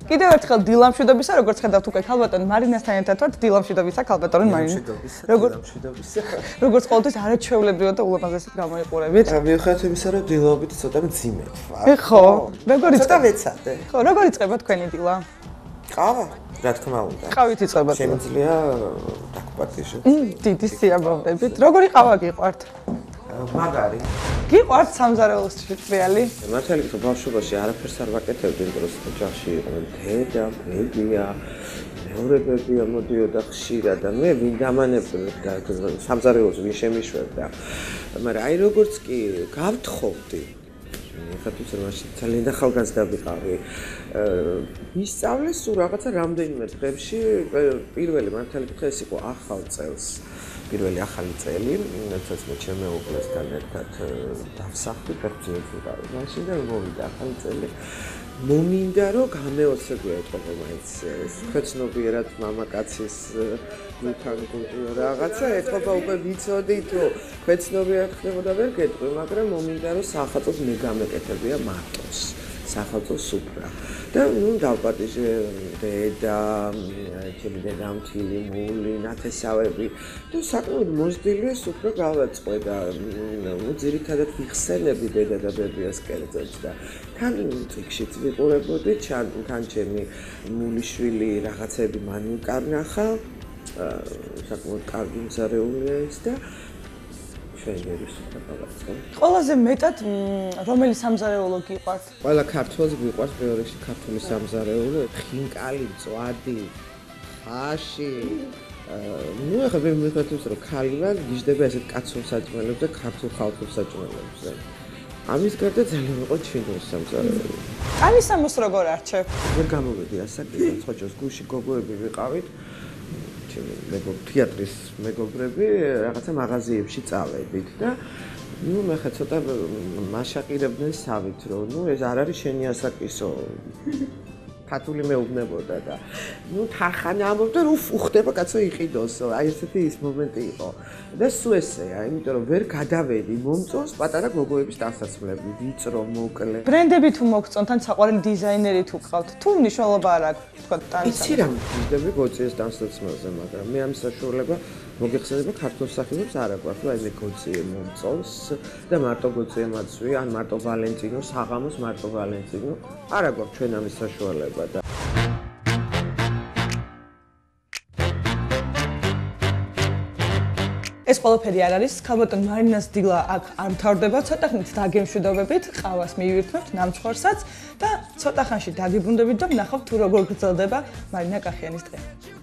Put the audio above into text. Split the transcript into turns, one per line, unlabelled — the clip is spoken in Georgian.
კიდევ ერთხელ დილამშვიდობისა, როგორც ხედავთ უკვე ქალბატონ მარინასთან ერთად ვართ დილამშვიდობისა ქალბატონ მარინა. როგორც ყოველთვის არაჩვეულებრივად და ულამაზესად გამოიყურებით.
მიუხედავად იმისა, რომ დილობით ცოტა მძიმედ ვარ.
ხო, როგორ
ცოტა ვეცადე.
ხო, როგორ იწყება თქვენი დილა?
ყავა, რა თქმა უნდა.
ყავით იწყება.
შემიძლია დაგპატიჟო.
დიდი სიამოვნებით. როგორი ყავა გიყვართ?
მაგარი.
გიყვართ სამზარეულოს ჭრიალი?
მართალი ხო ბავშვობაში არაფერს არ ვაკეთებდი, დროს ოჯახში იყო დედა, ბებია, მეურებები ამოდიოდა ხშირად და მე ვინ დამანებდა სამზარეულოს ვინ შემიშვებდა. მაგრამ აი როგორც კი გავთხოვდი ხათუს მაშინ ძალიან ახალგაზრდა ვიყავი. ვისწავლეს სულ რაღაცა რამდენიმე დღეებში პირველი მართალი დღე ეს იყო ახალ წელს. პირველი ახალი წელი, როდესაც მე ჩემი უყლესთან ერთად დავსახლდი ბერძნეთში ვიყავი. მაშინ და მოვიდა ახალი წელი. მომინდა რომ გამეოცებია ეთყობა მაინც ხეცნობიერად მამაკაცის გულთან გულტიო რაღაცა ეთყობა უკვე ვიცოდით რომ ხეცნობიერად ხდებოდა ვერ გეტყვი, მაგრამ მომინდა რომ სახალხოს მე გამეკეთებია მარტოს. სახალხოს სუფრა. და ნუ დავპატიჟე დედა, ჩემი დედამთილი, მული, ნათესავები და საკმაოდ მოსდილი სუფრა გავაწყე და ნუ ძირითადად ვიხსენები დედა და ბებიას კერძებს და თან წიგშიც ვიყურებოდი, თან ჩემი მულიშვილი რაღაცები მან უკარნახა, საკმაოდ კარგი მზარეულია ის და
ყველაზე მეტად რომელი სამზარეულო გიყვართ?
ყველა ქართველს გიყვარს მეორე რიგში ქართული სამზარეულო, ხინკალი, მწვადი, ხაში. ნუ ახლა მე მიხართ რომ ქალი ვარ, გიждდება ესეთ კაცურ საჭმელებს და ქართულ ხალხურ საჭმელებს. ამის გარდა ძალიან იყო ჩინური სამზარეულო.
კანისამოს როგორ არჩევ?
ვერ გამოვედი ასაკიდან, ხოჭოს გუში გოგოები ვიყავით. თეატრის მეგობრები რაღაცა მაღაზიებში წავედით და ნუ მე ხა ცოტა მაშაყირებდნენ სავით რომ ნუ ეს არ არის შენი ასაკისო ქართული მეუბნებოდა და ნუ თხახანა ამბობდა რომ უხდება კაცო იყიდოსო აი ესეთი ის მომენტი იყო და სულ ესეა იმიტომ რომ ვერ გადავედი მომწონს პატარა გოგოების დასასრულები ვიწრო მოკლე
ბრენდები თუ მოგწონთ ან საყვარელი დიზაინერი თუ გყავთ თუ მნიშვნელობა არ აქვს თქვა ტანს
იცი რა მიზდები გოციეს დასაცმელზე მაგრამ მე ამ საშუალება მოგეხსენება ქართულ სახეებს არ აქვს რომ აი მე გოციე მომწონს და მარტო გოციე მაცვი ან მარტო ვალენტინო საღამოს მარტო ვალენტინო არ აქვს ჩვენ ამის საშუალება და
ეს ყველაფერი არ არის ქალბატონ მარინას დილა აქ არ მთავრდება ცოტა ხნით დაგემშვიდობებით ყავას მივირთმევთ ნამცხვარსაც და ცოტა ხანში დაგიბრუნდებით და ვნახავთ თუ როგორ გრძელდება მარინა კახიანის დღე